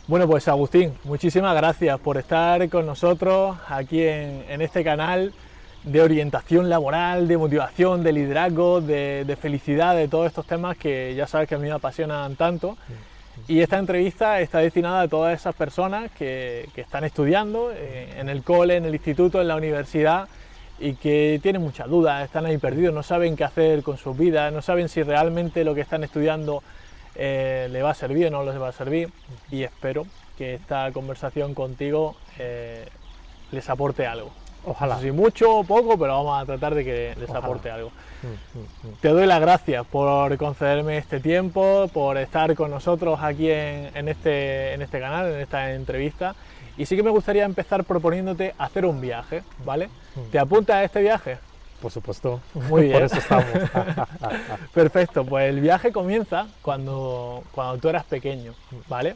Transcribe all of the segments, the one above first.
Bueno, pues Agustín, muchísimas gracias por estar con nosotros aquí en este canal de orientación laboral, de motivación, de liderazgo, de felicidad, de todos estos temas que ya sabes que a mí me apasionan tanto. Y esta entrevista está destinada a todas esas personas que están estudiando en el cole, en el instituto, en la universidad y que tienen muchas dudas, están ahí perdidos, no saben qué hacer con sus vidas, no saben si realmente lo que están estudiando le va a servir o no les va a servir, y espero que esta conversación contigo les aporte algo. Ojalá. No sé si mucho o poco, pero vamos a tratar de que les Ojalá. aporte algo. Te doy las gracias por concederme este tiempo, por estar con nosotros aquí en este canal, en esta entrevista. Y sí que me gustaría empezar proponiéndote hacer un viaje, ¿vale? ¿Te apuntas a este viaje? Por supuesto. Muy bien. Por eso estamos. Perfecto, pues el viaje comienza cuando tú eras pequeño, ¿vale?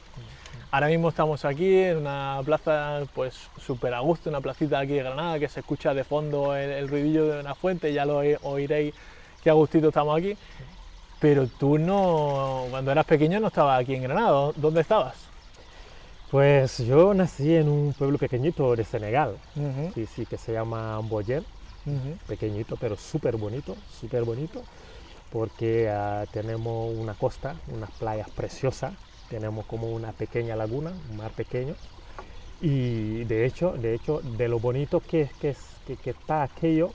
Ahora mismo estamos aquí en una plaza pues súper a gusto, una placita aquí de Granada, que se escucha de fondo el ruidillo de una fuente, ya lo oiréis que a gustito estamos aquí. Pero tú no, cuando eras pequeño no estabas aquí en Granada, ¿dónde estabas? Pues yo nací en un pueblo pequeñito de Senegal, Uh-huh. sí, que se llama Mboyeen, pequeñito pero súper bonito, porque tenemos una costa, unas playas preciosas, tenemos como una pequeña laguna, un mar pequeño, y de hecho, de lo bonito que está aquello,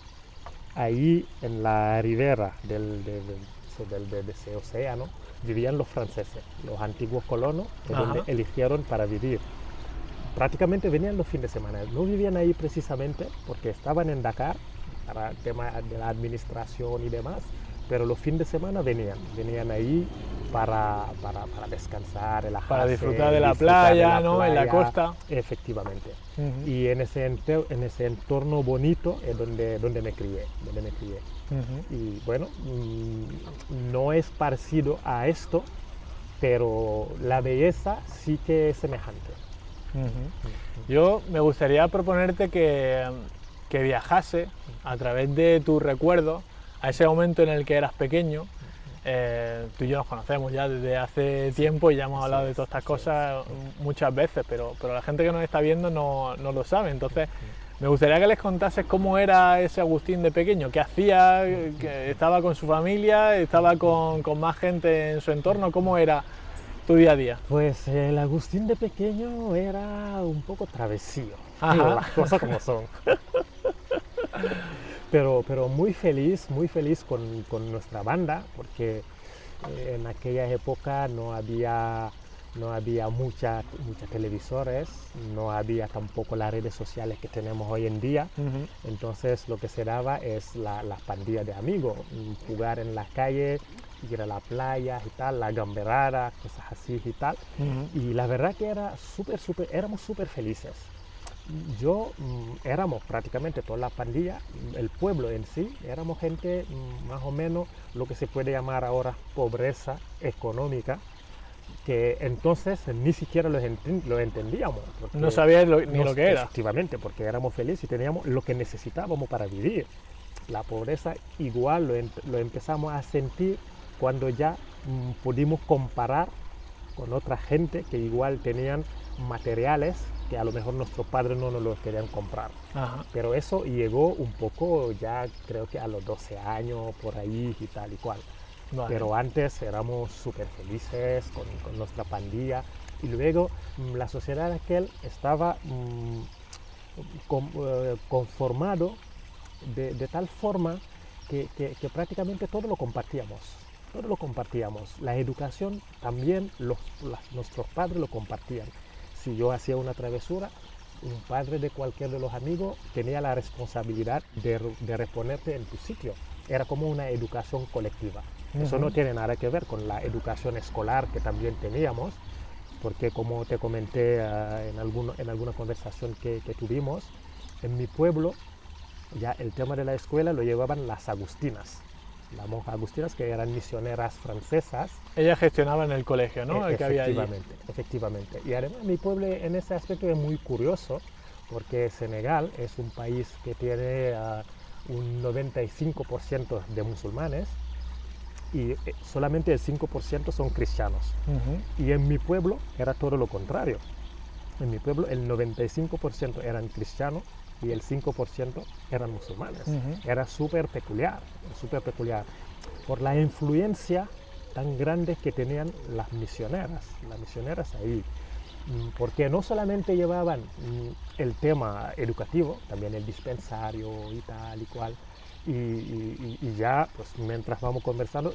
ahí en la ribera de ese océano, vivían los franceses, los antiguos colonos, que donde eligieron para vivir. Prácticamente venían los fines de semana, no vivían ahí precisamente porque estaban en Dakar para el tema de la administración y demás, pero los fines de semana venían ahí para descansar, relajarse, para disfrutar de la playa, ¿no? En la costa. Efectivamente. Y en ese entorno bonito es donde me crié. Y bueno, no es parecido a esto, pero la belleza sí que es semejante. Yo me gustaría proponerte que viajase a través de tus recuerdos a ese momento en el que eras pequeño. Tú y yo nos conocemos ya desde hace tiempo y ya hemos hablado de todas estas cosas muchas veces, pero la gente que nos está viendo no lo sabe. Entonces me gustaría que les contases cómo era ese Agustín de pequeño, qué hacía, que estaba con su familia, estaba con más gente en su entorno, cómo era tu día a día. Pues el Agustín de pequeño era un poco travesío, Ajá. las cosas como son. Pero muy feliz con nuestra banda, porque en aquella época no había muchas televisores, no había tampoco las redes sociales que tenemos hoy en día. Entonces lo que se daba es la pandilla de amigos, jugar en la calle, ir a la playa y tal, la gamberrada, cosas así y tal. Y la verdad que éramos súper felices. Éramos prácticamente toda la pandilla, el pueblo en sí, éramos gente más o menos lo que se puede llamar ahora pobreza económica, que entonces ni siquiera lo entendíamos. No sabías ni lo que era. Efectivamente, porque éramos felices y teníamos lo que necesitábamos para vivir. La pobreza igual lo empezamos a sentir cuando ya pudimos comparar con otra gente que igual tenían materiales que a lo mejor nuestros padres no nos los querían comprar. Pero eso llegó un poco ya creo que a los 12 años, por ahí y tal y cual. Vale. Pero antes éramos súper felices con nuestra pandilla, y luego la sociedad aquel estaba conformado de tal forma que prácticamente todo lo compartíamos. La educación también nuestros padres lo compartían. Si yo hacía una travesura, un padre de cualquier de los amigos tenía la responsabilidad de reponerte en tu sitio. Era como una educación colectiva. Eso no tiene nada que ver con la educación escolar que también teníamos, porque como te comenté en alguna conversación que tuvimos, en mi pueblo ya el tema de la escuela lo llevaban las agustinas. Las monjas agustinas, que eran misioneras francesas. Ellas gestionaban el colegio, ¿no? El que había allí. Efectivamente. Y además mi pueblo en ese aspecto es muy curioso, porque Senegal es un país que tiene un 95% de musulmanes, y solamente el 5% son cristianos. Y en mi pueblo era todo lo contrario. En mi pueblo el 95% eran cristianos y el 5% eran musulmanes. Era súper peculiar, por la influencia tan grande que tenían las misioneras ahí. Porque no solamente llevaban el tema educativo, también el dispensario y tal y cual. Y ya, pues mientras vamos conversando,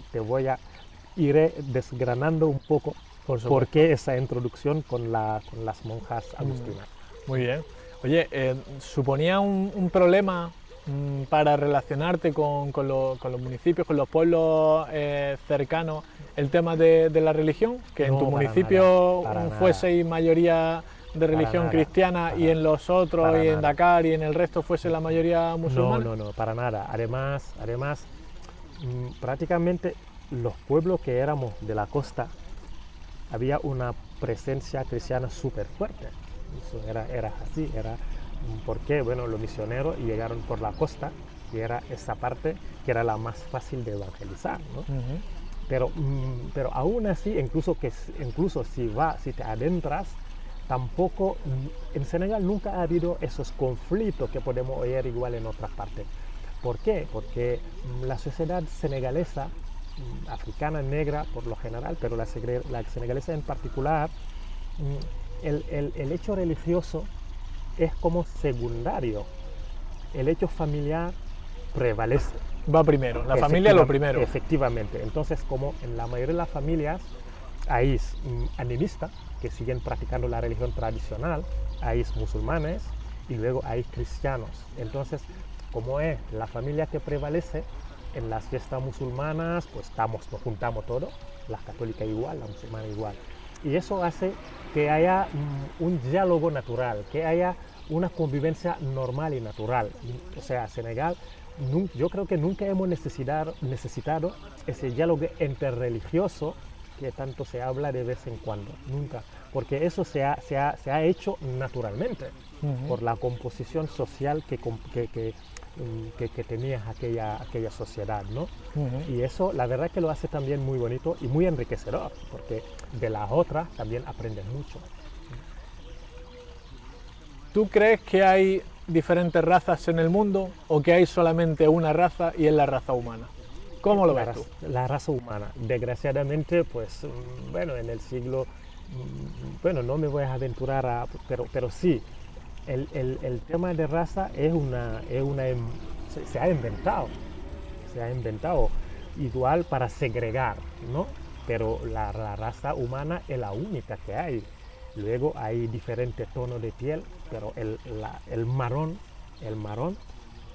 iré desgranando un poco por qué esa introducción con las monjas agustinas. Muy bien. Oye, ¿suponía un problema para relacionarte con los municipios, con los pueblos cercanos, el tema de la religión? Que en tu municipio fuese mayoría de religión cristiana y en los otros, y en Dakar y en el resto fuese la mayoría musulmana. No, para nada. Además, prácticamente los pueblos que éramos de la costa había una presencia cristiana súper fuerte. Eso era así, porque bueno, los misioneros llegaron por la costa y era esa parte que era la más fácil de evangelizar, ¿no? Pero aún así, incluso si te adentras, tampoco en Senegal nunca ha habido esos conflictos que podemos oír igual en otras partes. ¿Por qué? Porque la sociedad senegalesa, africana, negra por lo general, pero la senegalesa en particular, el hecho religioso es como secundario. El hecho familiar prevalece. Va primero, la familia lo primero. Efectivamente. Entonces, como en la mayoría de las familias hay animistas que siguen practicando la religión tradicional, hay musulmanes y luego hay cristianos. Entonces, como es la familia que prevalece, en las fiestas musulmanas, pues nos juntamos todos, las católicas igual, la musulmana igual. Y eso hace que haya un diálogo natural, que haya una convivencia normal y natural. O sea, Senegal, yo creo que nunca hemos necesitado ese diálogo interreligioso que tanto se habla de vez en cuando, nunca. Porque eso se ha hecho naturalmente, por la composición social que tenía aquella sociedad, ¿no? Y eso la verdad que lo hace también muy bonito y muy enriquecedor, porque de las otras también aprendes mucho. ¿Tú crees que hay diferentes razas en el mundo o que hay solamente una raza y es la raza humana? ¿Cómo lo ves tú? La raza humana, desgraciadamente, pues, bueno, en el siglo, bueno, no me voy a aventurar pero sí, el tema de raza se ha inventado igual para segregar, ¿no? Pero la raza humana es la única que hay. Luego hay diferentes tonos de piel, pero el marrón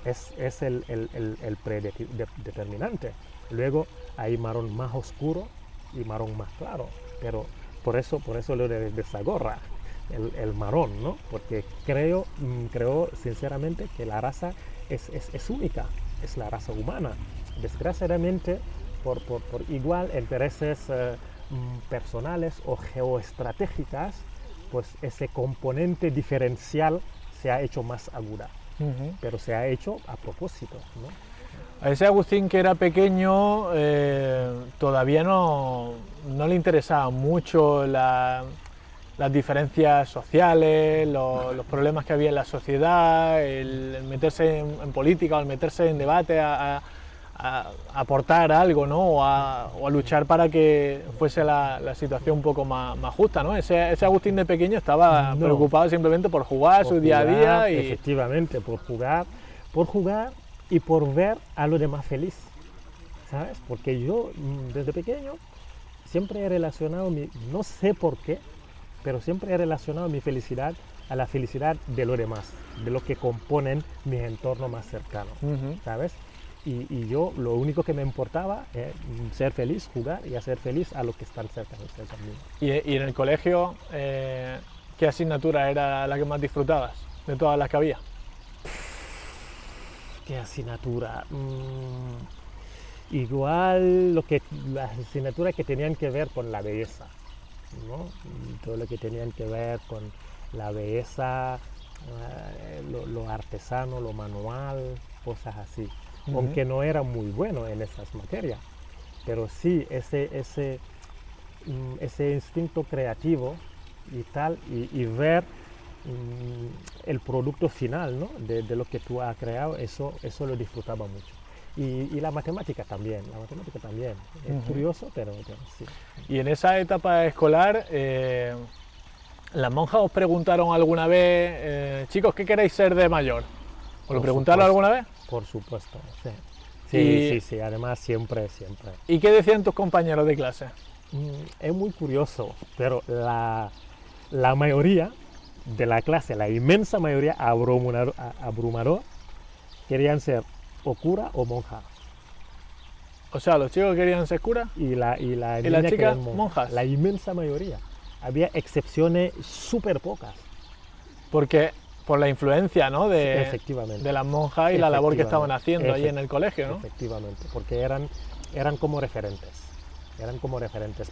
es el predeterminante. Luego hay marrón más oscuro y marrón más claro, pero por eso lo de esa gorra, el marrón, ¿no? Porque creo sinceramente que la raza es única, es la raza humana. Desgraciadamente, por igual intereses personales o geoestratégicas, pues ese componente diferencial se ha hecho más aguda, pero se ha hecho a propósito, ¿no? A ese Agustín que era pequeño todavía no le interesaban mucho las diferencias sociales, los problemas que había en la sociedad, el meterse en política o el meterse en debate a aportar algo, ¿no? o a luchar para que fuese la situación un poco más justa, ¿no? Ese Agustín de pequeño estaba preocupado simplemente por jugar su día a día. Efectivamente, por jugar y por ver a los demás feliz, ¿sabes? Porque yo desde pequeño siempre he relacionado, no sé por qué, pero siempre he relacionado mi felicidad a la felicidad de los demás, de los que componen mi entorno más cercano, ¿sabes? Y yo lo único que me importaba es ser feliz, jugar y hacer feliz a los que están cerca de mí. ¿Y en el colegio qué asignatura era la que más disfrutabas de todas las que había? ¿Qué asignatura? Igual las asignaturas que tenían que ver con la belleza, ¿no? Todo lo que tenían que ver con la belleza, lo artesano, lo manual, cosas así. Aunque no era muy bueno en esas materias, pero sí ese instinto creativo y tal, y ver el producto final, ¿no? de lo que tú has creado, eso lo disfrutaba mucho. Y la matemática también, Es curioso, pero sí. Y en esa etapa escolar, ¿las monjas os preguntaron alguna vez, chicos, qué queréis ser de mayor? ¿Os lo preguntaron alguna vez? Por supuesto, sí. Sí, además siempre. ¿Y qué decían tus compañeros de clase? Es muy curioso, pero la mayoría de la clase, la inmensa mayoría abrumador, querían ser o cura o monja. O sea, los chicos querían ser curas y las chicas monjas. La inmensa mayoría. Había excepciones súper pocas. Porque por la influencia, ¿no? de las monjas y la labor que estaban haciendo ahí en el colegio, ¿no? Efectivamente, porque eran como referentes.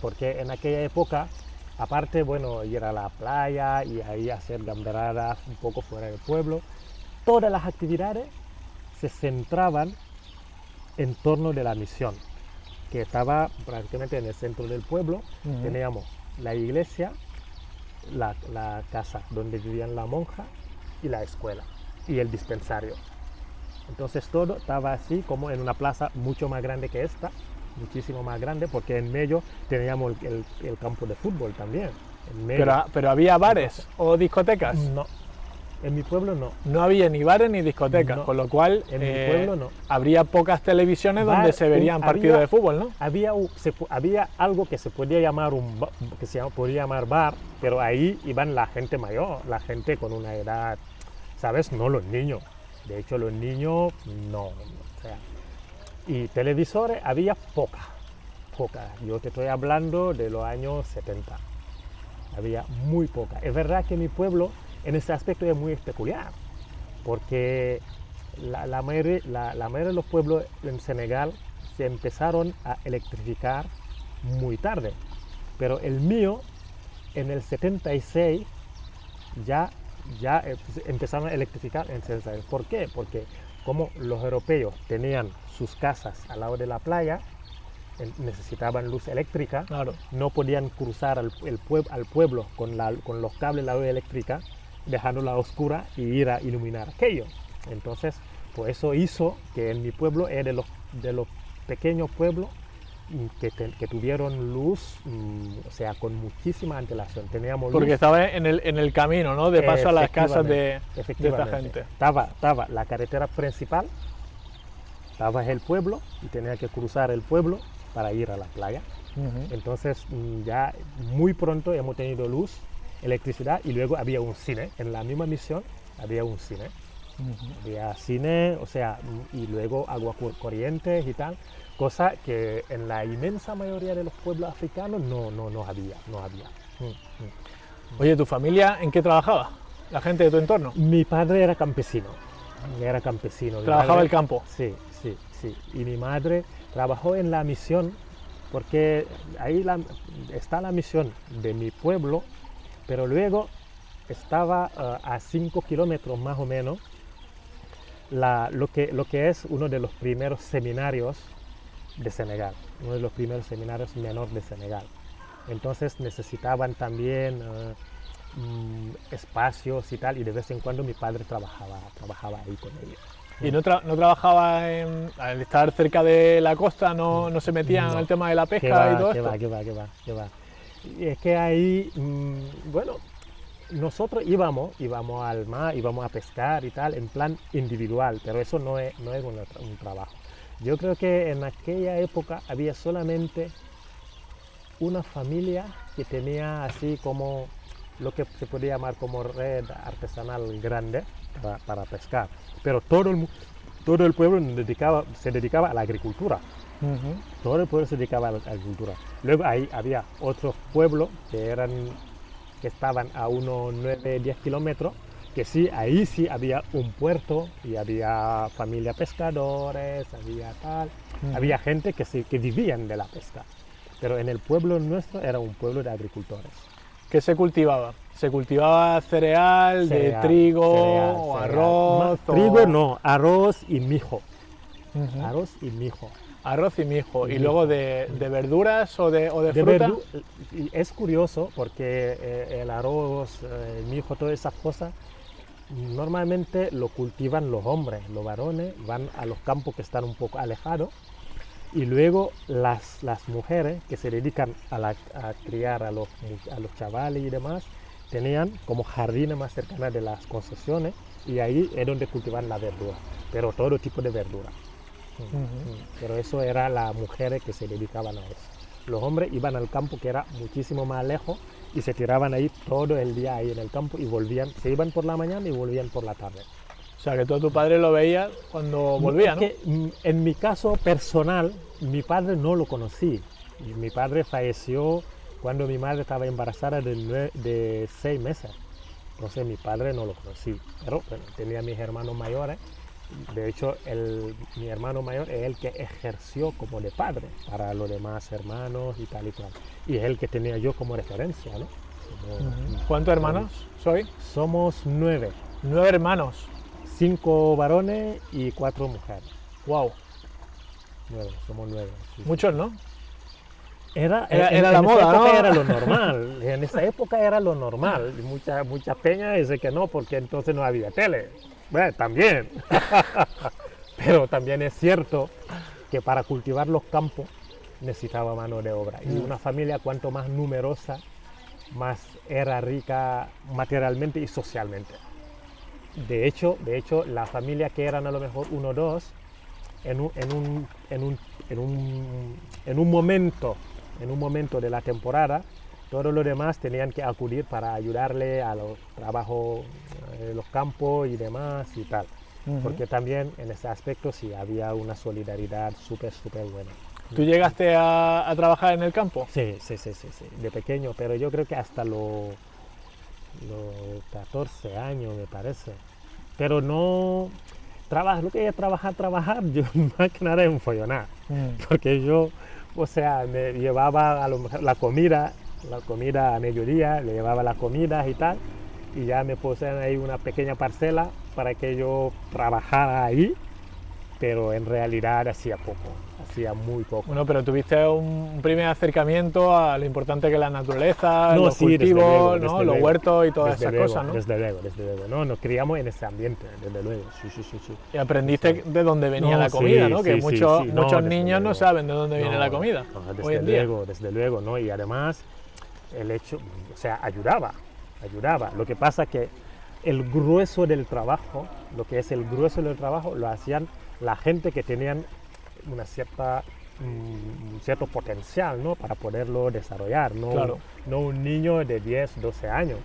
Porque en aquella época, aparte, bueno, ir a la playa y ahí hacer gamberadas un poco fuera del pueblo, todas las actividades se centraban en torno de la misión, que estaba prácticamente en el centro del pueblo. Teníamos la iglesia, la casa donde vivían la monja y la escuela y el dispensario. Entonces todo estaba así como en una plaza mucho más grande que esta, muchísimo más grande, porque en medio teníamos el campo de fútbol también. Pero ¿había bares o discotecas? No, en mi pueblo no. No había ni bares ni discotecas, No, con lo cual en mi pueblo no. Habría pocas televisiones donde se verían partidos de fútbol, ¿no? Había algo que se podía llamar podía llamar bar, pero ahí iban la gente mayor, la gente con una edad, ¿sabes? No los niños. De hecho, los niños no. O sea, y televisores había poca. Yo te estoy hablando de los años 70. Había muy poca. Es verdad que mi pueblo en ese aspecto es muy peculiar, porque la mayoría de los pueblos en Senegal se empezaron a electrificar muy tarde, pero el mío en el 76 ya empezaron a electrificar en Senegal. ¿Por qué? Porque como los europeos tenían sus casas al lado de la playa, necesitaban luz eléctrica, claro. No podían cruzar al pueblo con los cables de la luz eléctrica, dejándola oscura y ir a iluminar aquello. Entonces, pues eso hizo que en mi pueblo es de los pequeños pueblos que tuvieron luz, o sea, con muchísima antelación. Teníamos porque luz. Estaba en el camino, ¿no? De paso a las casas de esta gente. Estaba la carretera principal, estaba el pueblo y tenía que cruzar el pueblo para ir a la playa. Entonces, ya muy pronto hemos tenido luz, electricidad, y luego había un cine. En la misma misión había un cine. Había cine, o sea, y luego agua corriente y tal, cosa que en la inmensa mayoría de los pueblos africanos no había. Oye, ¿tu familia en qué trabajaba? ¿La gente de tu entorno? Mi padre era campesino. ¿Trabajaba el campo? Sí. Y mi madre trabajó en la misión, porque ahí está la misión de mi pueblo, pero luego estaba a 5 kilómetros más o menos lo que es uno de los primeros seminarios de Senegal, uno de los primeros seminarios menores de Senegal. Entonces necesitaban también espacios y tal, y de vez en cuando mi padre trabajaba ahí con ellos. ¿Y no trabajaba al estar cerca de la costa, no se metía en el tema de la pesca y todo esto? ¿Qué va? Y es que ahí, bueno, nosotros íbamos al mar, íbamos a pescar y tal, en plan individual, pero eso no es un trabajo. Yo creo que en aquella época había solamente una familia que tenía así como lo que se podría llamar como red artesanal grande para pescar, pero todo el pueblo se dedicaba a la agricultura. Todo el pueblo se dedicaba a la agricultura. Luego ahí había otros pueblos que estaban a unos 9-10 kilómetros, que sí, ahí sí había un puerto y había familia pescadores, había tal, había gente que vivían de la pesca. Pero en el pueblo nuestro era un pueblo de agricultores. ¿Qué se cultivaba? ¿Se cultivaba cereal, de trigo o arroz? Trigo no, arroz y mijo. Arroz y mijo. Arroz y mijo. Y Y luego mijo. de verduras o de De fruta. y es curioso porque el arroz, el mijo, todas esas cosas, normalmente lo cultivan los hombres, los varones van a los campos que están un poco alejados y luego las mujeres que se dedican a criar a los chavales y demás, tenían como jardines más cercanos de las concesiones y ahí es donde cultivan la verdura, pero todo tipo de verdura. Pero eso era las mujeres que se dedicaban a eso. Los hombres iban al campo que era muchísimo más lejos y se tiraban ahí todo el día ahí en el campo y volvían, se iban por la mañana y volvían por la tarde. O sea, que tú a tu padre lo veías cuando volvía, ¿no? Es que, en mi caso personal, mi padre no lo conocí. Y mi padre falleció cuando mi madre estaba embarazada de 6 meses. Entonces mi padre no lo conocí. Pero bueno, tenía mis hermanos mayores. De hecho, mi hermano mayor es el que ejerció como de padre para los demás hermanos y tal y cual. Y es el que tenía yo como referencia, ¿no? ¿Cuántos hermanos sois? Somos 9. 9 hermanos. 5 varones y 4 mujeres. Wow. 9, somos 9. Sí, sí. Muchos, ¿no? Era la esa moda, época ¿no? era lo normal. En esa época era lo normal. Muchas peñas dicen que no, porque entonces no había tele. Bueno, también. Pero también es cierto que para cultivar los campos necesitaba mano de obra. Y una familia cuanto más numerosa, más era rica materialmente y socialmente. De hecho, la familia que eran a lo mejor 1 o 2, en un momento de la temporada, todos los demás tenían que acudir para ayudarle a los trabajos de los campos y demás y tal. Porque también en ese aspecto sí había una solidaridad súper buena. ¿Tú llegaste a trabajar en el campo? Sí, de pequeño, pero yo creo que hasta los 14 años me parece. Pero no, lo que es trabajar, yo más que nada es un follonar. Porque yo, o sea, me llevaba a lo mejor la comida a mediodía, le llevaba las comidas y tal, y ya me puse ahí una pequeña parcela para que yo trabajara ahí, pero en realidad hacía muy poco. Bueno, pero tuviste un primer acercamiento a lo importante que es la naturaleza, No, los sí, cultivos, desde ¿no? luego, Los huertos y todas desde esas luego, cosas, ¿no? Desde luego. No, nos criamos en ese ambiente, desde luego. Sí. Y aprendiste de dónde venía No, la comida, sí, ¿no? Que sí, muchos sí, sí. No, muchos desde niños no luego. saben de dónde viene la comida hoy en día. Desde luego, ¿no? Y además, el hecho, o sea, ayudaba. Lo que pasa que el grueso del trabajo, lo hacían la gente que tenían un cierto potencial, ¿no? Para poderlo desarrollar, ¿no? Claro. No un niño de 10, 12 años.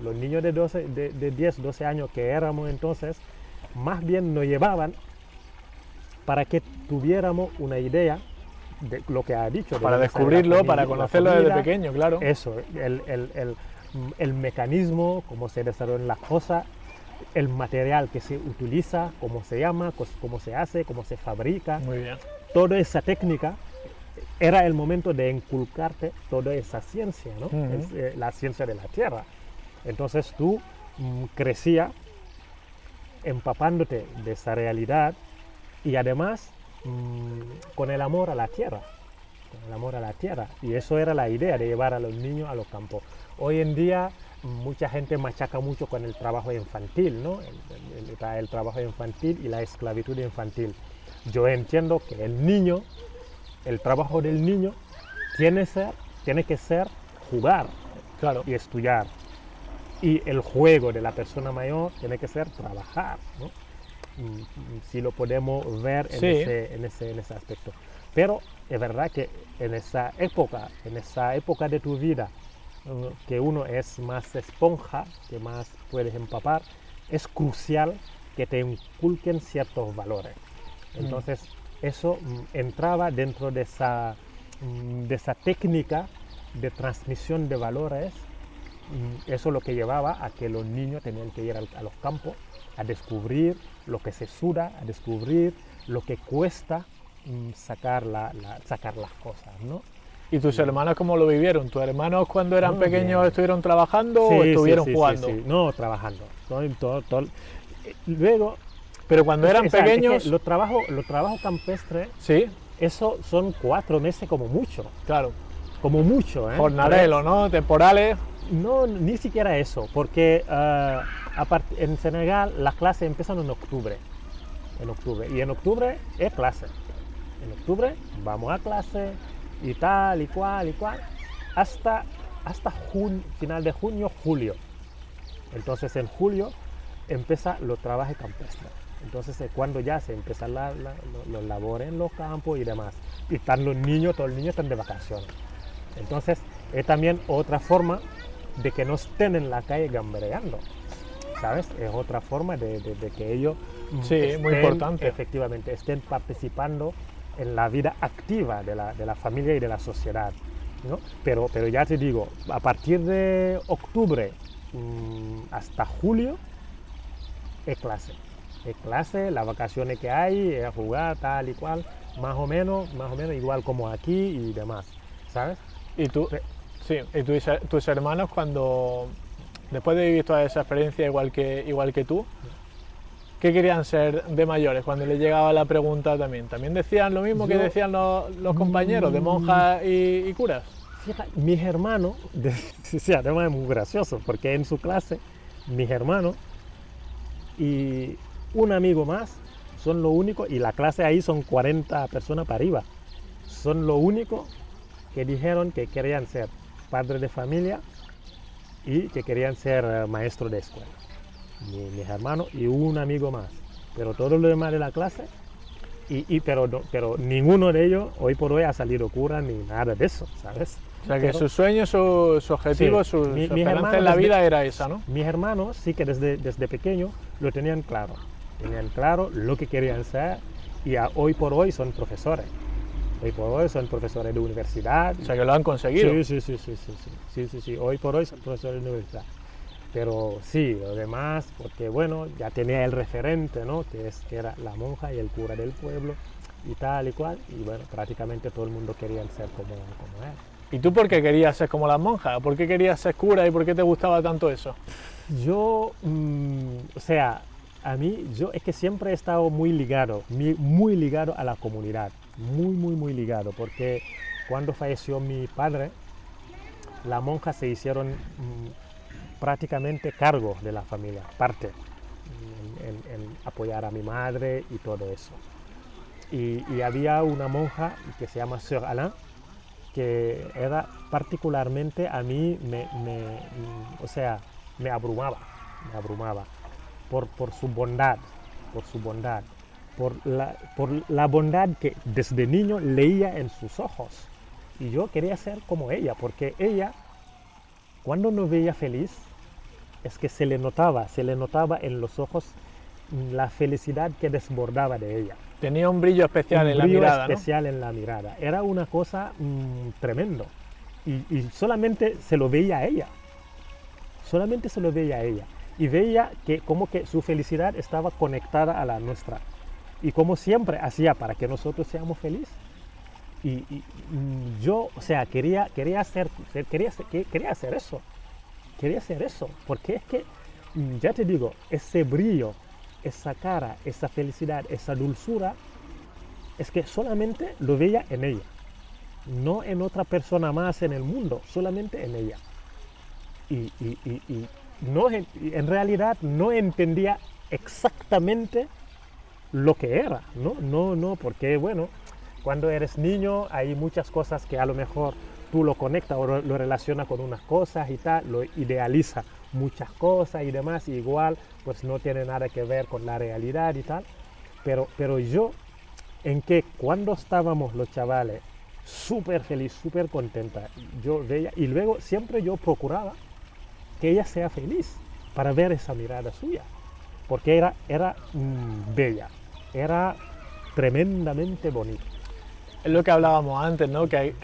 Los niños de 10, 12 años que éramos entonces, más bien nos llevaban para que tuviéramos una idea de lo que ha dicho. Para descubrirlo, para conocerlo desde pequeño, claro. Eso, el mecanismo, cómo se desarrollan las cosas, el material que se utiliza, cómo se llama, cómo se hace, cómo se fabrica. Muy bien. Toda esa técnica era el momento de inculcarte toda esa ciencia, ¿no? Es, la ciencia de la tierra. Entonces tú crecías empapándote de esa realidad y además con el amor a la tierra. Y eso era la idea de llevar a los niños a los campos. Hoy en día mucha gente machaca mucho con el trabajo infantil, ¿no? El trabajo infantil y la esclavitud infantil. Yo entiendo que el trabajo del niño tiene que ser jugar, claro, y estudiar. Y el juego de la persona mayor tiene que ser trabajar, ¿no? Si lo podemos ver en ese aspecto. Pero es verdad que en esa época de tu vida, que uno es más esponja, que más puedes empapar, es crucial que te inculquen ciertos valores. Entonces, eso entraba dentro de esa técnica de transmisión de valores. Eso es lo que llevaba a que los niños tenían que ir a los campos a descubrir lo que se suda, a descubrir lo que cuesta sacar las cosas, ¿no? ¿Y tus hermanos cómo lo vivieron? ¿Tus hermanos cuando eran pequeños bien. estuvieron trabajando o estuvieron jugando? Sí. No, trabajando. Luego, pero cuando eran pequeños... Es que los trabajos campestres, sí, eso son 4 meses como mucho. Claro. Como mucho, ¿eh? Jornalero, ¿no? Temporales. No, ni siquiera eso, porque en Senegal las clases empiezan en octubre. Y en octubre es clase. En octubre vamos a clase y tal y cual, hasta final de junio, julio. Entonces en julio empieza los trabajos campestres. Entonces es cuando ya se empiezan los labores en los campos y demás. Y están los niños, todos los niños están de vacaciones. Entonces es también otra forma de que no estén en la calle gambereando, ¿sabes? Es otra forma de que ellos muy importante. Efectivamente estén participando en la vida activa de la familia y de la sociedad, ¿no? Pero ya te digo, a partir de octubre hasta julio es clase, las vacaciones que hay, es jugar tal y cual, más o menos igual como aquí y demás, ¿sabes? Y tú, tus hermanos, cuando después de vivir toda esa experiencia igual que tú, ¿qué querían ser de mayores cuando les llegaba la pregunta también? ¿También decían lo mismo que decían los compañeros de monjas y curas? Fíjate, mis hermanos, además es muy gracioso, porque en su clase, mis hermanos y un amigo más son lo único, y la clase ahí son 40 personas para arriba, son lo único que dijeron que querían ser padres de familia y que querían ser maestros de escuela. Mis hermanos y un amigo más, pero todos los demás de la clase, pero ninguno de ellos hoy por hoy ha salido cura ni nada de eso, ¿sabes? O sea que su sueño, su objetivo, su esperanza en la vida era esa, ¿no? Mis hermanos sí que desde pequeño lo tenían claro lo que querían ser, y hoy por hoy son profesores. Hoy por hoy son profesores de universidad. O sea que lo han conseguido. Sí. Hoy por hoy son profesores de universidad. Pero sí, lo demás, porque bueno, ya tenía el referente, ¿no? Que era la monja y el cura del pueblo y tal y cual. Y bueno, prácticamente todo el mundo quería ser como él. ¿Y tú por qué querías ser como las monjas? ¿Por qué querías ser cura y por qué te gustaba tanto eso? Yo, yo es que siempre he estado muy ligado a la comunidad. Muy ligado, porque cuando falleció mi padre, las monjas se hicieron prácticamente cargo de la familia, parte en apoyar a mi madre y todo eso. Y había una monja que se llama Sœur Alain, que era particularmente a mí, me abrumaba por su bondad, por la bondad que desde niño leía en sus ojos. Y yo quería ser como ella, porque ella, cuando nos veía feliz, es que se le notaba en los ojos la felicidad que desbordaba de ella. Tenía un brillo especial en la mirada, ¿no? Especial en la mirada. Era una cosa tremendo. Y solamente se lo veía a ella. Y veía que como que su felicidad estaba conectada a la nuestra. Y como siempre hacía para que nosotros seamos felices. Y yo, quería hacer eso. Porque es que, ya te digo, ese brillo, esa cara, esa felicidad, esa dulzura, es que solamente lo veía en ella. No en otra persona más en el mundo, solamente en ella. Y no, en realidad no entendía exactamente lo que era, no, porque bueno, cuando eres niño hay muchas cosas que a lo mejor tú lo conectas o lo relacionas con unas cosas y tal, lo idealiza muchas cosas y demás, y igual pues no tiene nada que ver con la realidad y tal, pero yo, en que cuando estábamos los chavales súper feliz, súper contenta, yo veía, y luego siempre yo procuraba que ella sea feliz para ver esa mirada suya, porque era bella, era tremendamente bonito. Es lo que hablábamos antes, ¿no? Que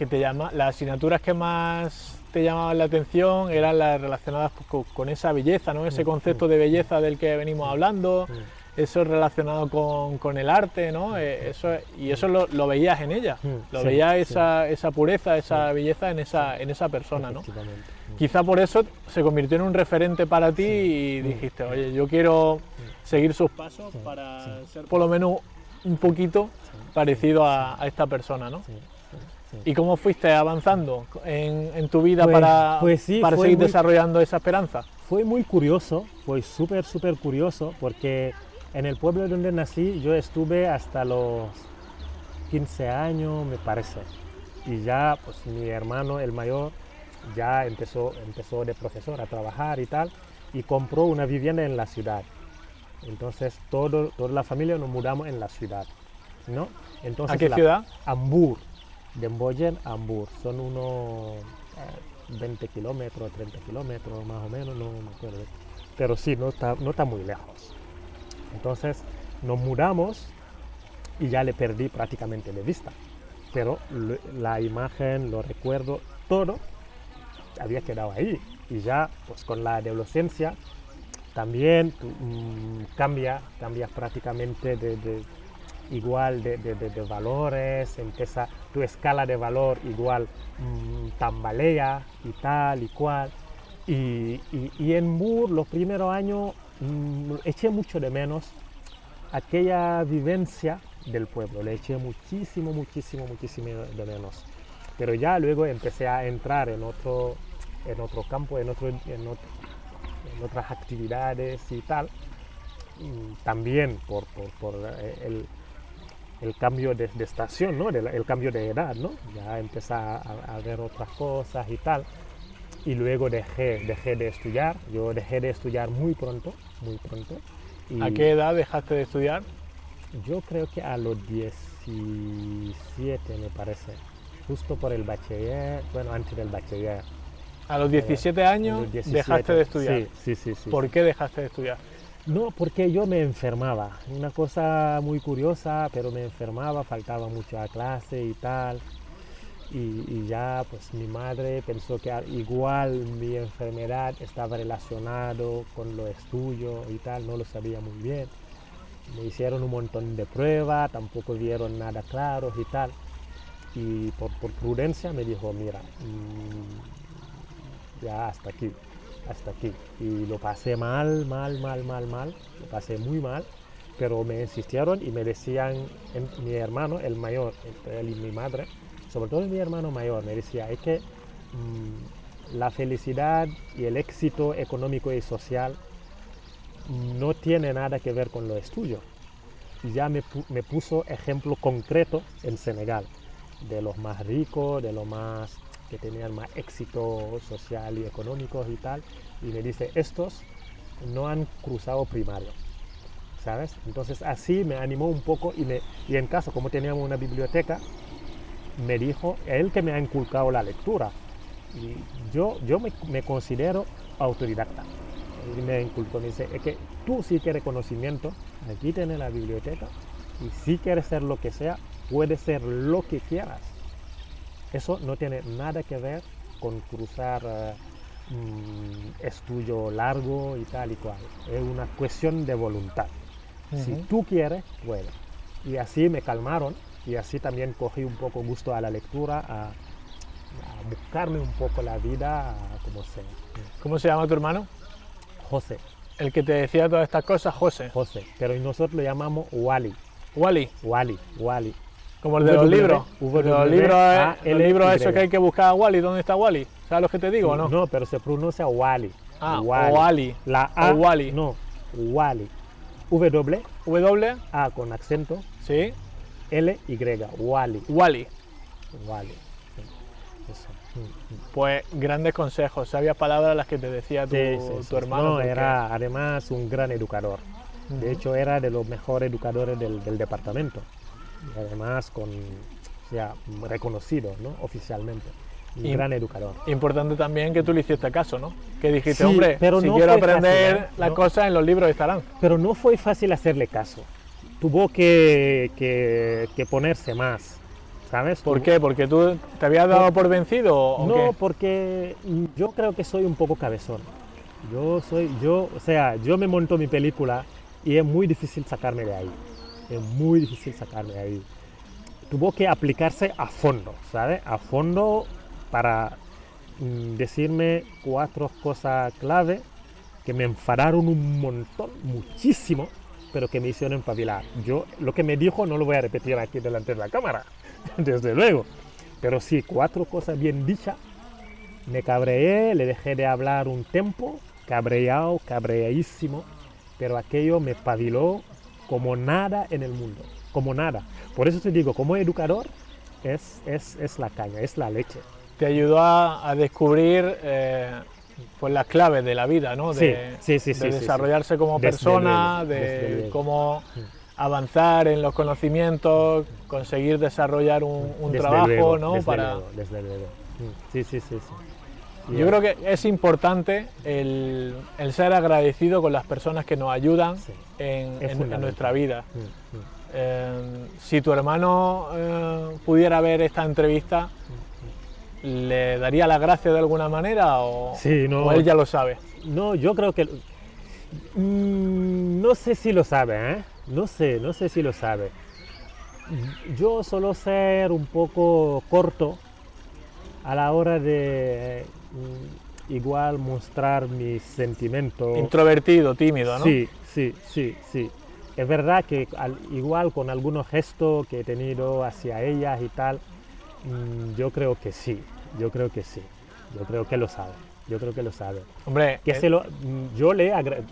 las asignaturas que más te llamaban la atención eran las relacionadas con esa belleza, ¿no? Ese concepto de belleza del que venimos hablando, eso relacionado con el arte, ¿no? Eso lo veías en ella, veías esa pureza, esa belleza en esa persona, ¿no? Quizá por eso se convirtió en un referente para ti y dijiste, oye, yo quiero seguir sus pasos para ser por lo menos un poquito parecido a esta persona, ¿no? Sí, sí. ¿Y cómo fuiste avanzando en tu vida Pues sí, para fue seguir muy- desarrollando esa esperanza? Fue muy curioso, fue súper, súper curioso, porque en el pueblo donde nací yo estuve hasta los 15 años, me parece. Y ya, pues mi hermano, el mayor, ya empezó de profesor a trabajar y tal, y compró una vivienda en la ciudad. Entonces, toda la familia nos mudamos en la ciudad, ¿no? Entonces, ¿A qué ciudad? Ambur, de Mboyen a Ambur. Son unos 20 kilómetros, 30 kilómetros más o menos, no me acuerdo. Pero sí, no está muy lejos. Entonces, nos mudamos y ya le perdí prácticamente de vista. Pero la imagen, los recuerdos, todo había quedado ahí. Y ya, pues con la adolescencia, también cambias prácticamente igual de valores, empieza tu escala de valor igual tambalea y tal y cual. Y en Mur los primeros años eché mucho de menos aquella vivencia del pueblo, le eché muchísimo, muchísimo, muchísimo de menos. Pero ya luego empecé a entrar en otro campo, en otras actividades y tal, también por el cambio de estación, ¿no? El cambio de edad, ¿no? Ya empecé a ver otras cosas y tal. Y luego dejé de estudiar. Yo dejé de estudiar muy pronto, muy pronto. Y ¿A qué edad dejaste de estudiar? yo creo que a los 17 me parece, justo por el bachiller, bueno, antes del bachiller. A los 17 A años los 17. dejaste de estudiar. Sí. ¿Por qué dejaste de estudiar? No, porque yo me enfermaba. Una cosa muy curiosa, pero me enfermaba, faltaba mucho a clase y tal. Y ya pues mi madre pensó que igual mi enfermedad estaba relacionado con lo estudio y tal, no lo sabía muy bien. Me hicieron un montón de pruebas, tampoco vieron nada claro y tal. Y por prudencia me dijo, mira, ya hasta aquí, hasta aquí. Y lo pasé mal, lo pasé muy mal, pero me insistieron y me decían, mi hermano, el mayor, entre él y mi madre, sobre todo mi hermano mayor, me decía, es que la felicidad y el éxito económico y social no tiene nada que ver con lo estudio. Y ya me puso ejemplo concreto en Senegal, de los más ricos, de los más que tenían más éxito social y económico y tal, y me dice, estos no han cruzado primario, ¿sabes? Entonces así me animó un poco y en casa, como teníamos una biblioteca, me dijo, él que me ha inculcado la lectura, y yo me considero autodidacta. Y me inculcó, me dice, es que tú sí quieres conocimiento, aquí tienes la biblioteca, y si quieres ser lo que sea, puedes ser lo que quieras. Eso no tiene nada que ver con cruzar estudio largo y tal y cual. Es una cuestión de voluntad. Si tú quieres, puedes. Y así me calmaron y así también cogí un poco gusto a la lectura, a buscarme un poco la vida, como sea. ¿Cómo se llama tu hermano? José, El que te decía todas estas cosas, José. pero nosotros lo llamamos Wally. Wally, Wally. como el de los libros. Los libros esos que hay Y. que buscar a Wally. ¿Dónde está Wally? ¿Sabes lo que te digo o no? No, pero se pronuncia Wally. Ah, Wally. La A, O Wally. no, Wally. W, W, A con acento, sí, L, Y, Wally. Wally. Wally. Eso. Pues grandes consejos, sabias palabras las que te decía tu hermano. No, porque- era además un gran educador. De hecho, era de los mejores educadores del departamento. Y además, reconocido, ¿no? Oficialmente. Un Y- gran educador. Importante también que tú le hiciste caso, ¿no? Que dijiste, Sí, hombre, pero si no quiero fue aprender fácil, ¿eh? las No. cosas en los libros estarán. Pero no fue fácil hacerle caso. Tuvo que ponerse más, ¿sabes? ¿Por qué? ¿Porque tú te habías dado por vencido o No, qué? porque yo creo que soy un poco cabezón. Yo me monto mi película y es muy difícil sacarme de ahí. Es muy difícil sacarme de ahí. Tuvo que aplicarse a fondo, ¿sabes? A fondo para decirme 4 cosas clave que me enfadaron un montón, muchísimo, pero que me hicieron espabilar. Yo, lo que me dijo no lo voy a repetir aquí delante de la cámara, desde luego. Pero sí, 4 cosas bien dichas. Me cabreé, le dejé de hablar un tiempo, cabreado, cabreadísimo, pero aquello me espabiló como nada en el mundo, como nada. Por eso te digo, como educador, es la caña, es la leche. Te ayudó a descubrir pues las claves de la vida, ¿no? De desarrollarse como persona, de cómo avanzar en los conocimientos, conseguir desarrollar un trabajo, ¿no? Desde luego. Sí. Yo creo que es importante el ser agradecido con las personas que nos ayudan en nuestra vida. Si tu hermano pudiera ver esta entrevista, ¿le daría las gracias de alguna manera o él ya lo sabe? No, yo creo que... no sé si lo sabe, ¿eh? No sé si lo sabe. Yo suelo ser un poco corto a la hora de igual mostrar mis sentimientos. Introvertido, tímido, ¿no? Sí. Es verdad que igual con algunos gestos que he tenido hacia ellas y tal, yo creo que sí. Yo creo que lo sabe. Hombre, que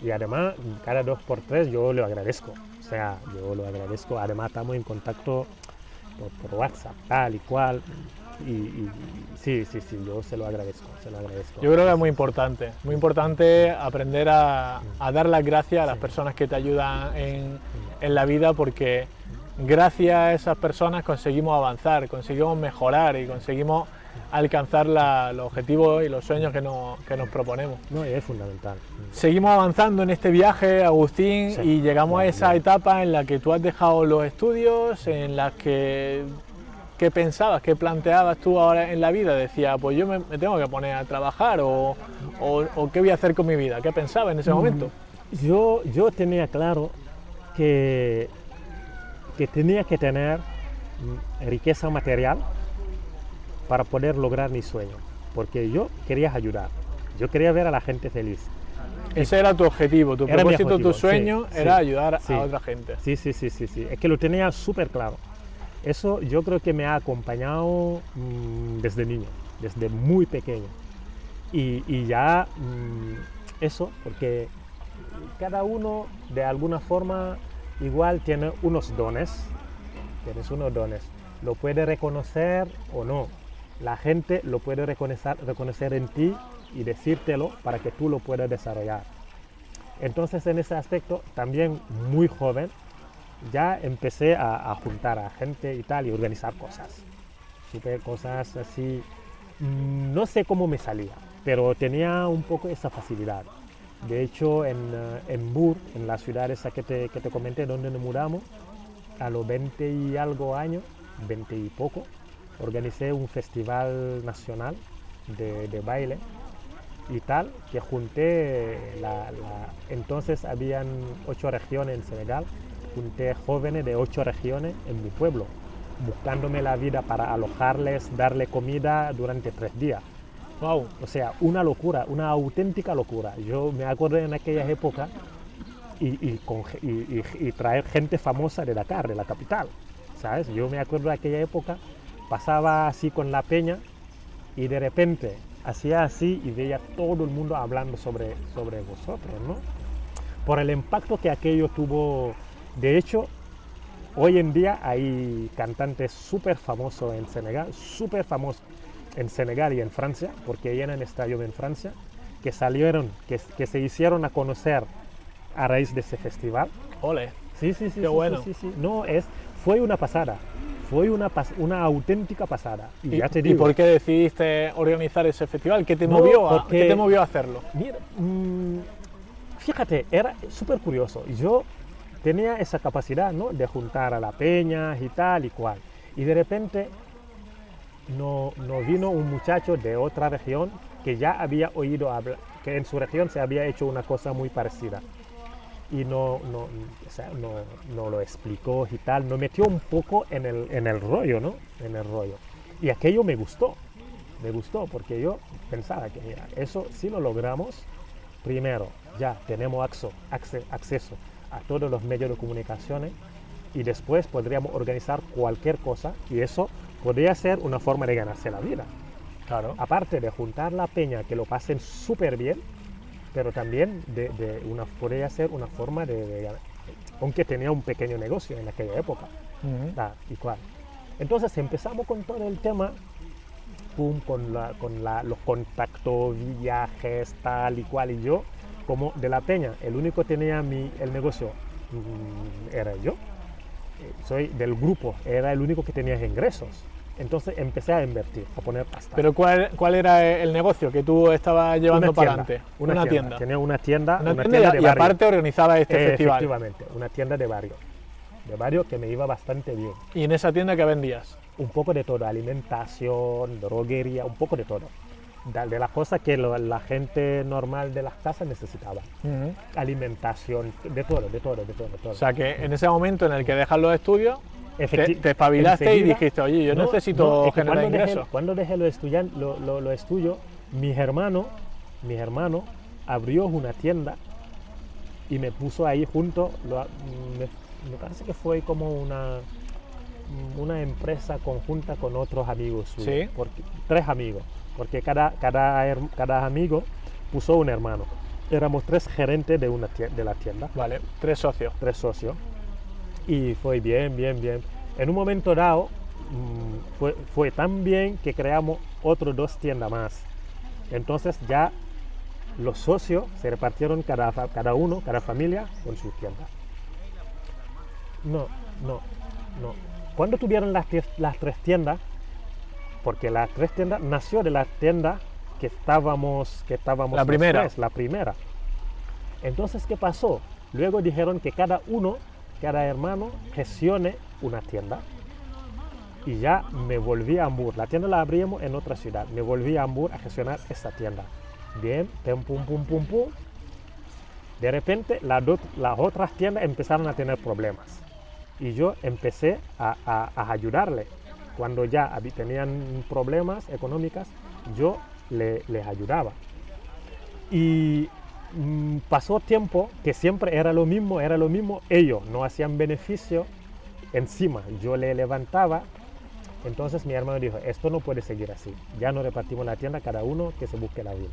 y además cada 2 por 3 yo lo agradezco. O sea, yo lo agradezco. Además estamos en contacto por WhatsApp, tal y cual. Y sí, yo se lo agradezco. Yo creo que es muy importante aprender a dar las gracias a las personas que te ayudan en la vida, porque gracias a esas personas conseguimos avanzar, conseguimos mejorar y conseguimos alcanzar los objetivos y los sueños que nos proponemos. No, es fundamental. Seguimos avanzando en este viaje, Agustín, y llegamos a esa etapa en la que tú has dejado los estudios, en las que ¿qué pensabas, qué planteabas tú ahora en la vida? Decía, pues yo me tengo que poner a trabajar o ¿qué voy a hacer con mi vida? ¿Qué pensabas en ese momento? Yo tenía claro que tenía que tener riqueza material para poder lograr mi sueño, porque yo quería ayudar, yo quería ver a la gente feliz. Ese era tu objetivo, tu propósito, tu sueño era ayudar a otra gente. Sí, es que lo tenía súper claro. Eso yo creo que me ha acompañado desde niño, desde muy pequeño. Y ya eso, porque cada uno de alguna forma igual tiene unos dones, lo puede reconocer o no. La gente lo puede reconocer en ti y decírtelo para que tú lo puedas desarrollar. Entonces en ese aspecto, también muy joven, ya empecé a juntar a gente y tal y organizar cosas. Cosas así, no sé cómo me salía, pero tenía un poco esa facilidad. De hecho, en Bur, en la ciudad esa que te comenté, donde nos mudamos, a los 20 y algo años, 20 y poco, organicé un festival nacional de baile y tal, que junté, entonces habían 8 regiones en Senegal, junté jóvenes de 8 regiones en mi pueblo, buscándome la vida para alojarles, darle comida durante 3 días. Wow. O sea, una locura, una auténtica locura. Yo me acuerdo en aquella época y traer gente famosa de Dakar, de la capital, ¿sabes? Yo me acuerdo de aquella época, pasaba así con la peña y de repente hacía así y veía todo el mundo hablando sobre vosotros, ¿no? Por el impacto que aquello tuvo. De hecho, hoy en día hay cantantes súper famosos en Senegal, súper famosos en Senegal y en Francia, porque llenan estadios en Francia, que salieron, que se hicieron a conocer a raíz de ese festival. ¡Ole! Sí. ¡Qué bueno! Sí. No, fue una pasada. Fue una auténtica pasada. Y ya te digo. ¿Y por qué decidiste organizar ese festival? ¿Qué te movió a hacerlo? Mira, fíjate, era súper curioso. Yo tenía esa capacidad, ¿no?, de juntar a la peña y tal y cual. Y de repente nos vino un muchacho de otra región que ya había oído hablar, que en su región se había hecho una cosa muy parecida. Y no lo explicó y tal, nos metió un poco en el rollo, ¿no? En el rollo. Y aquello me gustó porque yo pensaba que, mira, eso si lo logramos, primero ya tenemos acceso a todos los medios de comunicación y después podríamos organizar cualquier cosa y eso podría ser una forma de ganarse la vida. Claro. Aparte de juntar la peña, que lo pasen súper bien, pero también podría ser una forma aunque tenía un pequeño negocio en aquella época. Y cual. Entonces empezamos con todo el tema, con los contactos, viajes, tal y cual, y yo, como de la peña, el único que tenía el negocio era yo. Soy del grupo, era el único que tenía ingresos. Entonces empecé a invertir, a poner pasta. ¿Pero cuál era el negocio que tú estabas llevando para adelante? Una tienda. Tenía una tienda de y barrio. aparte organizaba este festival. Efectivamente, una tienda de barrio que me iba bastante bien. ¿Y en esa tienda qué vendías? Un poco de todo, alimentación, droguería, un poco de todo. De las cosas que la gente normal de las casas necesitaba. Alimentación, de todo. O sea que en ese momento en el que dejas los estudios, te espabilaste y dijiste, oye, yo necesito generar ingresos. Cuando dejé los estudios, mi hermano abrió una tienda y me puso ahí junto, me parece que fue como una empresa conjunta con otros amigos suyos, ¿Sí? 3 amigos, porque cada amigo puso un hermano. Éramos 3 gerentes de la tienda. Vale, 3 socios. 3 socios. Y fue bien. En un momento dado, fue tan bien que creamos otros 2 tiendas más. Entonces ya los socios se repartieron cada familia con su tienda. No. Cuando tuvieron las 3 tiendas, porque las 3 tiendas nació de la tienda que estábamos la primera. La primera. Entonces, ¿qué pasó? Luego dijeron que cada hermano gestione una tienda. Y ya me volví a Hamburgo. La tienda la abrimos en otra ciudad. Me volví a Hamburgo a gestionar esta tienda. Bien, pum. De repente, las otras tiendas empezaron a tener problemas. Y yo empecé a ayudarle. Cuando ya tenían problemas económicos, yo les ayudaba. Y pasó tiempo que siempre era lo mismo, ellos no hacían beneficio, encima yo le levantaba. Entonces mi hermano dijo, esto no puede seguir así, ya no repartimos la tienda, cada uno que se busque la vida.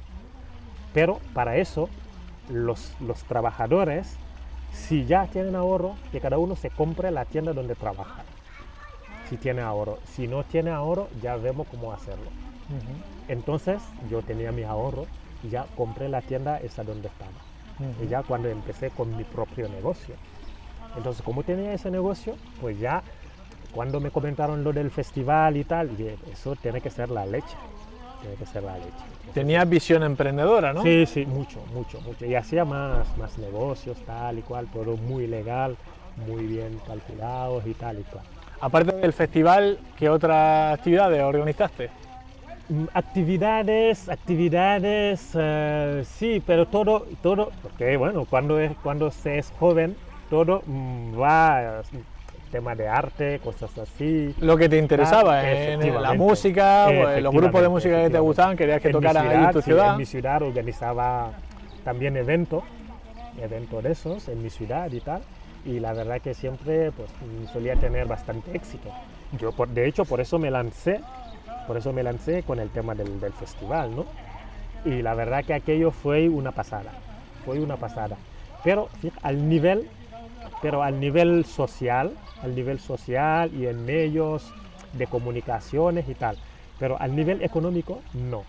Pero para eso los trabajadores, si ya tienen ahorro, que cada uno se compre la tienda donde trabaja, si tiene ahorro. Si no tiene ahorro, ya vemos cómo hacerlo. Entonces yo tenía mi ahorro y ya compré la tienda esa donde estaba. Y ya cuando empecé con mi propio negocio. Entonces, como tenía ese negocio, pues ya cuando me comentaron lo del festival y tal, dije, eso tiene que ser la leche. Tenías visión emprendedora, ¿no? Sí, mucho. Y hacía más negocios, tal y cual, todo muy legal, muy bien calculados y tal y cual. Aparte del festival, ¿qué otras actividades organizaste? Actividades, sí, pero todo, porque bueno, cuando se es joven, todo va, tema de arte, cosas así. Lo que te interesaba, en la música, los grupos de música que te gustaban, querías que tocaran ahí en tu ciudad. En mi ciudad organizaba también eventos de esos en mi ciudad y tal, y la verdad que siempre pues, solía tener bastante éxito. De hecho, por eso me lancé con el tema del festival, ¿no? Y la verdad que aquello fue una pasada. Pero al nivel social y en medios de comunicaciones y tal. Pero al nivel económico, no.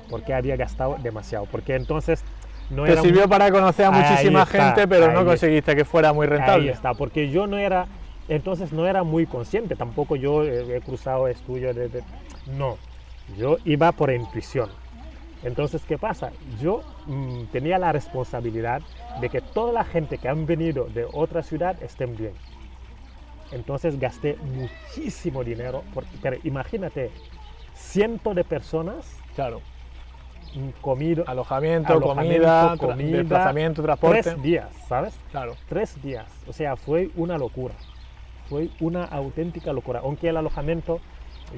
Porque había gastado demasiado. Porque entonces no te era... sirvió para conocer a muchísima gente, pero no conseguiste que fuera muy rentable. Ahí está, porque yo no era... Entonces no era muy consciente, tampoco yo he cruzado estudios no, yo iba por intuición. Entonces, ¿qué pasa? Yo tenía la responsabilidad de que toda la gente que han venido de otra ciudad estén bien. Entonces gasté muchísimo dinero, pero imagínate, cientos de personas, claro, alojamiento, comida, desplazamiento, transporte. 3 días, ¿sabes? Claro. 3 días, o sea, fue una locura. Fue una auténtica locura, aunque el alojamiento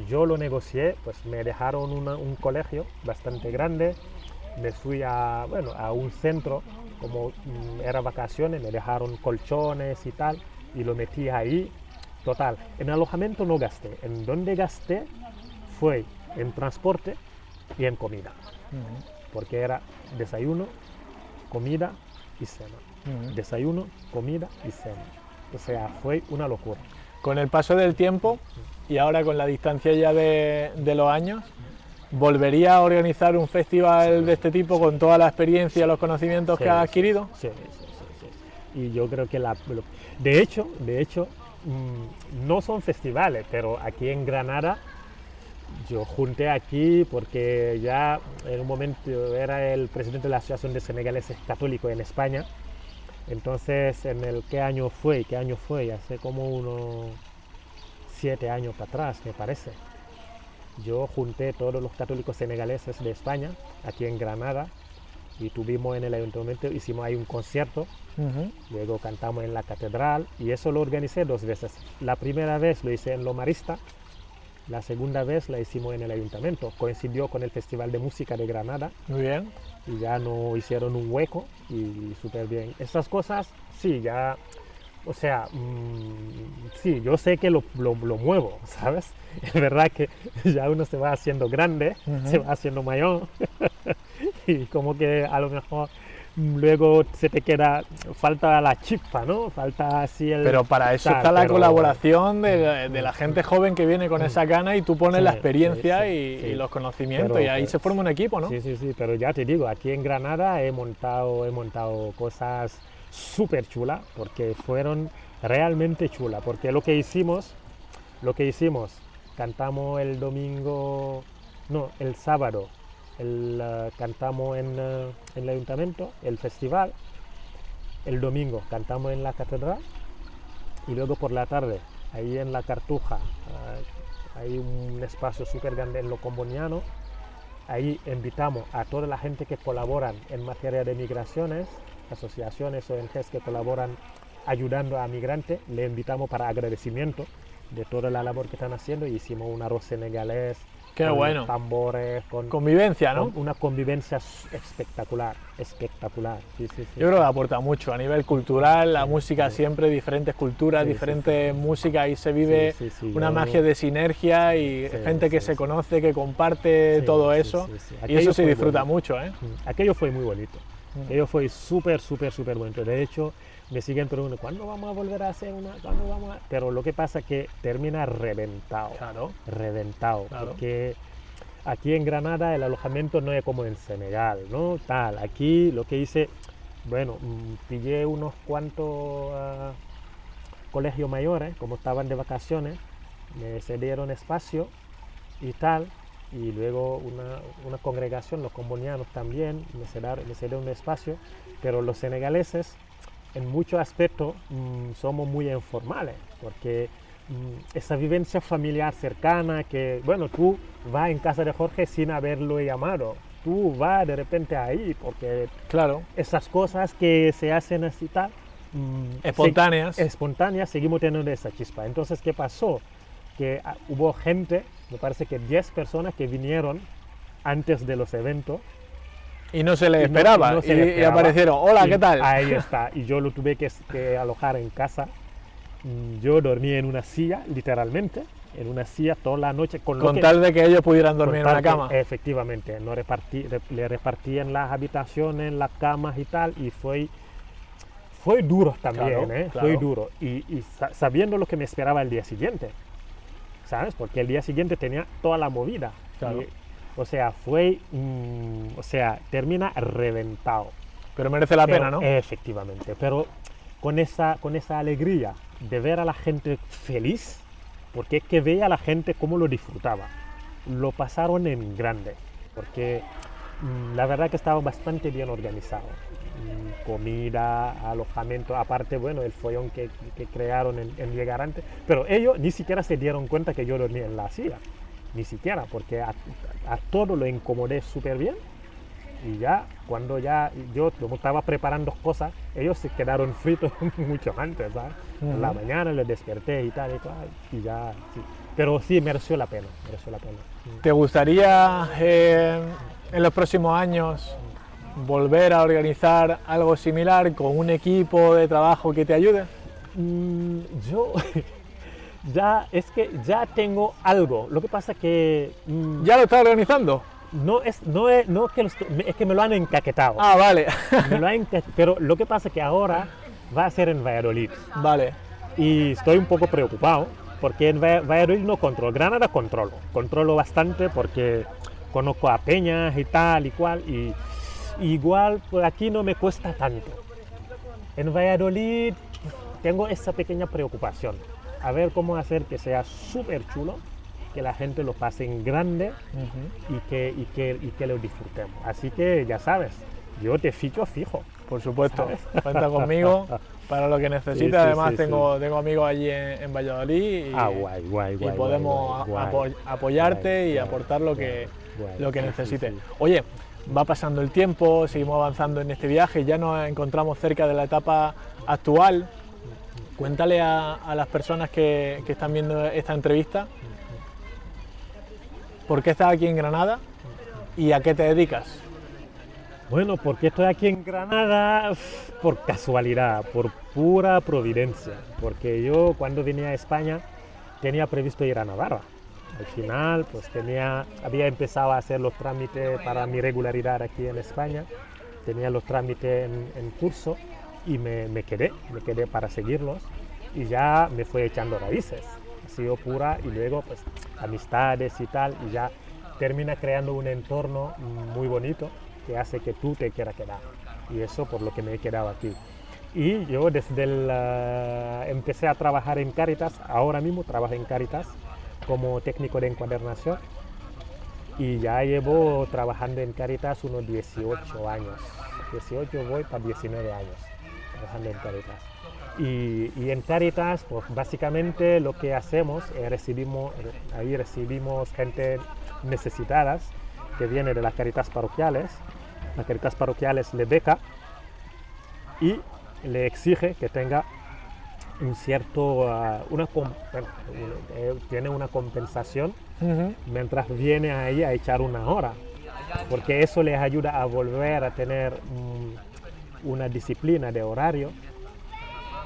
yo lo negocié, pues me dejaron un colegio bastante grande, me fui a un centro como era vacaciones, me dejaron colchones y tal, y lo metí ahí. Total, en alojamiento no gasté. En donde gasté fue en transporte y en comida. Porque era desayuno, comida y cena. Desayuno, comida y cena. O sea, fue una locura. Con el paso del tiempo y ahora con la distancia ya de los años, ¿volvería a organizar un festival de este tipo con toda la experiencia y los conocimientos que has adquirido? Sí. Y yo creo que de hecho, no son festivales, pero aquí en Granada yo junté aquí porque ya en un momento era el presidente de la Asociación de Senegaleses Católicos en España. Entonces, ¿qué año fue? Hace como unos 7 años para atrás, me parece. Yo junté todos los católicos senegaleses de España, aquí en Granada, y tuvimos en el ayuntamiento, hicimos ahí un concierto, luego cantamos en la catedral, y eso lo organicé 2 veces. La primera vez lo hice en Lo Marista, la segunda vez la hicimos en el ayuntamiento, coincidió con el Festival de Música de Granada. Muy bien. Y ya no hicieron un hueco y súper bien. Estas cosas, sí, ya, o sea, sí, yo sé que lo muevo, ¿sabes? Es verdad que ya uno se va haciendo grande, se va haciendo mayor, y como que a lo mejor luego se te falta la chispa, ¿no? Falta así el... Pero para eso está la colaboración de la gente joven que viene con esa gana y tú pones la experiencia y los conocimientos, y ahí se forma un equipo, ¿no? Sí, pero ya te digo, aquí en Granada he montado cosas súper chulas, porque fueron realmente chulas, porque lo que hicimos, cantamos el sábado, cantamos en el ayuntamiento, el festival, el domingo cantamos en la catedral, y luego por la tarde, ahí en la Cartuja, hay un espacio súper grande en Lo Comboniano, ahí invitamos a toda la gente que colaboran en materia de migraciones, asociaciones, ONGs que colaboran ayudando a migrantes, le invitamos para agradecimiento de toda la labor que están haciendo, y hicimos un arroz senegalés. Qué con bueno. Tambores, con convivencia, ¿no? Una convivencia espectacular. Sí. Yo creo que aporta mucho a nivel cultural, la música siempre, diferentes culturas, diferentes músicas, ahí se vive una magia de sinergia y gente que se conoce, que comparte todo eso, y eso se disfruta mucho, ¿eh? Aquello fue muy bonito, aquello fue súper bonito. De hecho, me siguen preguntando, ¿cuándo vamos a volver a hacer una? Pero lo que pasa es que termina reventado. Claro. Porque aquí en Granada el alojamiento no es como en Senegal, ¿no? Aquí lo que hice, bueno, pillé unos cuantos colegios mayores, como estaban de vacaciones, me cedieron espacio y tal, y luego una congregación, los combonianos también, me cedieron un espacio, pero los senegaleses, en muchos aspectos somos muy informales, porque esa vivencia familiar cercana que, bueno, tú vas en casa de Jorge sin haberlo llamado, tú vas de repente ahí, porque claro, esas cosas que se hacen así tal, espontáneas, seguimos teniendo esa chispa. Entonces, ¿qué pasó? Que hubo gente, me parece que 10 personas que vinieron antes de los eventos, y no se les esperaba, y aparecieron, hola, ¿qué tal? Ahí está, y yo lo tuve que alojar en casa. Yo dormí en una silla, literalmente, en una silla toda la noche. Con tal de que ellos pudieran dormir en una cama. Efectivamente, le repartí en las habitaciones, en las camas y tal, y fue duro también, claro. Fue duro, y sabiendo lo que me esperaba el día siguiente, ¿sabes? Porque el día siguiente tenía toda la movida. Claro. O sea, termina reventado. Pero merece la pena, ¿no? Efectivamente, pero con esa alegría de ver a la gente feliz, porque es que veía a la gente cómo lo disfrutaba. Lo pasaron en grande, porque la verdad que estaba bastante bien organizado. Comida, alojamiento, aparte, bueno, el follón que crearon en llegar antes, pero ellos ni siquiera se dieron cuenta que yo dormía en la silla. Ni siquiera, porque a todo lo incomodé súper bien, y ya cuando yo estaba preparando cosas, ellos se quedaron fritos mucho antes, ¿sabes? En la mañana les desperté y tal, y ya, sí. Pero sí, mereció la pena. ¿Te gustaría en los próximos años volver a organizar algo similar con un equipo de trabajo que te ayude? Yo es que ya tengo algo. Lo que pasa que ¿Ya lo estás organizando? es que me lo han encaquetado. Ah, vale. Pero lo que pasa que ahora va a ser en Valladolid. Vale. Y estoy un poco preocupado porque en Valladolid no controlo. Granada controlo bastante porque conozco a peñas y tal y cual. Y igual pues aquí no me cuesta tanto. En Valladolid tengo esa pequeña preocupación. A ver cómo hacer que sea súper chulo, que la gente lo pase en grande y que lo disfrutemos. Así que ya sabes, yo te ficho fijo. Por supuesto, ¿sabes? cuenta conmigo para lo que necesites. Sí, Además, sí. tengo amigos allí en Valladolid y podemos apoyarte y aportar lo que necesites. Sí. Oye, va pasando el tiempo, seguimos avanzando en este viaje, ya nos encontramos cerca de la etapa actual. Cuéntale a las personas que están viendo esta entrevista por qué estás aquí en Granada y a qué te dedicas. Bueno, porque estoy aquí en Granada por casualidad, por pura providencia, porque yo cuando venía a España tenía previsto ir a Navarra. Al final, pues había empezado a hacer los trámites para mi regularidad aquí en España, tenía los trámites en curso y me quedé para seguirlos y ya me fui echando raíces. Ha sido pura y luego pues amistades y tal, y ya termina creando un entorno muy bonito que hace que tú te quieras quedar, y eso por lo que me he quedado aquí. Y yo empecé a trabajar en Cáritas, ahora mismo trabajo en Cáritas como técnico de encuadernación y ya llevo trabajando en Cáritas unos 18 años, 18 voy para 19 años trabajando en Cáritas. Y en Cáritas, pues básicamente lo que hacemos es recibimos gente necesitadas que viene de las Cáritas parroquiales. Las Cáritas parroquiales le beca y le exige que tenga un cierto, tiene una compensación mientras viene ahí a echar una hora, porque eso les ayuda a volver a tener una disciplina de horario,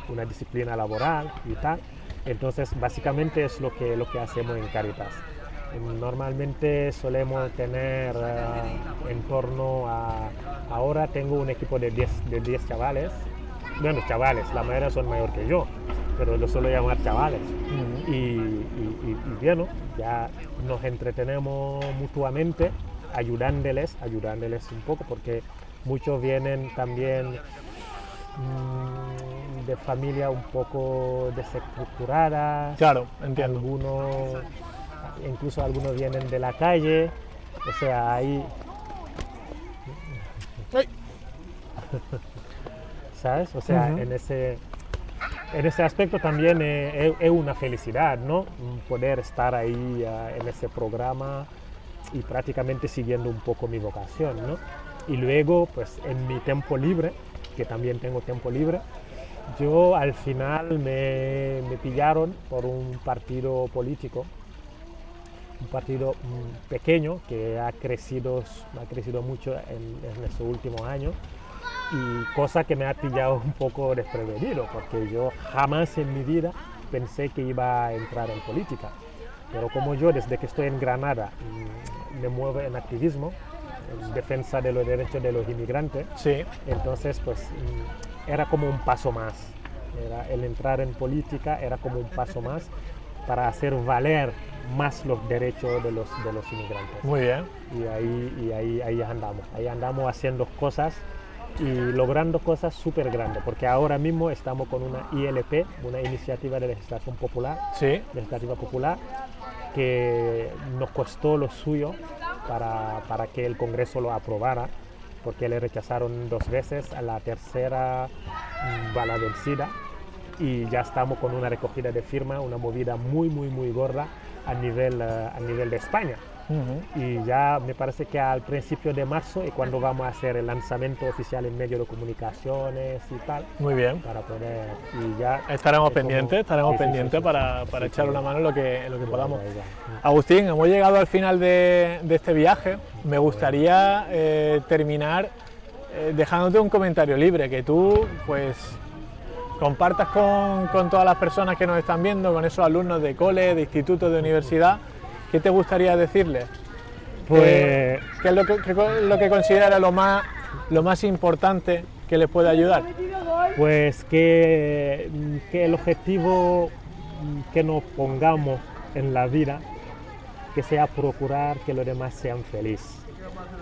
una disciplina laboral y tal. Entonces básicamente es lo que hacemos en Cáritas. Normalmente solemos tener en torno a, ahora tengo un equipo de 10 chavales, bueno, chavales, la mayoría son mayor que yo, pero lo suelo llamar chavales. Y bueno, ya nos entretenemos mutuamente, ayudándoles un poco, porque muchos vienen también de familia un poco desestructuradas. Claro, entiendo. Incluso algunos vienen de la calle, o sea, ahí... ¿Sabes? O sea, en ese aspecto también es una felicidad, ¿no? Poder estar ahí en ese programa y prácticamente siguiendo un poco mi vocación, ¿no? Y luego, pues en mi tiempo libre, que también tengo tiempo libre, yo al final me pillaron por un partido político, un partido pequeño que ha crecido mucho en estos últimos años, y cosa que me ha pillado un poco desprevenido, porque yo jamás en mi vida pensé que iba a entrar en política. Pero como yo desde que estoy en Granada me muevo en activismo, en defensa de los derechos de los inmigrantes, sí. Entonces pues era como un paso más. El entrar en política era como un paso más para hacer valer más los derechos de los inmigrantes. Muy bien. Y ahí andamos haciendo cosas y logrando cosas súper grandes, porque ahora mismo estamos con una ILP, una iniciativa de legislación popular, sí. legislativa popular, que nos costó lo suyo para que el Congreso lo aprobara, porque le rechazaron 2 veces, a la tercera va la vencida, y ya estamos con una recogida de firma, una movida muy gorda a nivel de España. Y ya me parece que al principio de marzo es cuando vamos a hacer el lanzamiento oficial en medios de comunicaciones y tal. Muy bien. Para poder, y ya estaremos pendientes para echar una mano en lo que podamos. Agustín, hemos llegado al final de este viaje. Me gustaría terminar dejándote un comentario libre, que tú pues compartas con todas las personas que nos están viendo, con esos alumnos de cole, de instituto, de universidad. ¿Qué te gustaría decirles? Pues, ¿Qué es lo que considera lo más importante que les puede ayudar? pues que el objetivo que nos pongamos en la vida, que sea procurar que los demás sean felices,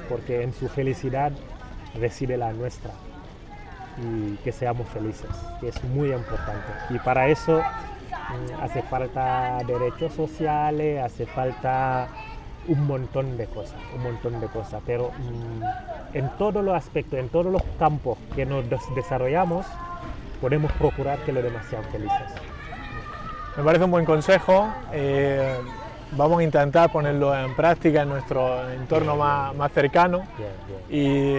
porque en su felicidad reside la nuestra, y que seamos felices, que es muy importante. Y para eso hace falta derechos sociales, hace falta un montón de cosas, pero en todos los aspectos, en todos los campos que nos desarrollamos, podemos procurar que los demás sean felices. Me parece un buen consejo. Vamos a intentar ponerlo en práctica en nuestro entorno más cercano. Bien. Y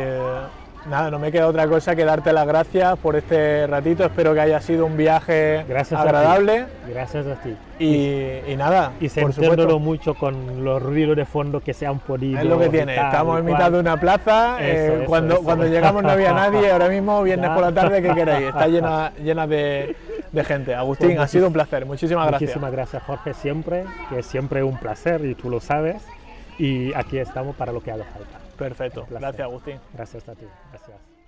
nada, no me queda otra cosa que darte las gracias por este ratito. Espero que haya sido un viaje agradable. Gracias a ti. Y nada, y senténdolo mucho con los ruidos de fondo que se han podido. Es lo que tiene. Estamos en mitad de una plaza. Cuando llegamos no había nadie. Ahora mismo, viernes por la tarde, ¿qué queréis? Está llena de gente. Agustín, ha sido un placer. Muchísimas gracias. Muchísimas gracias, Jorge, siempre, que es siempre un placer y tú lo sabes. Y aquí estamos para lo que haga falta. Perfecto. Gracias, Agustín. Gracias a ti. Gracias.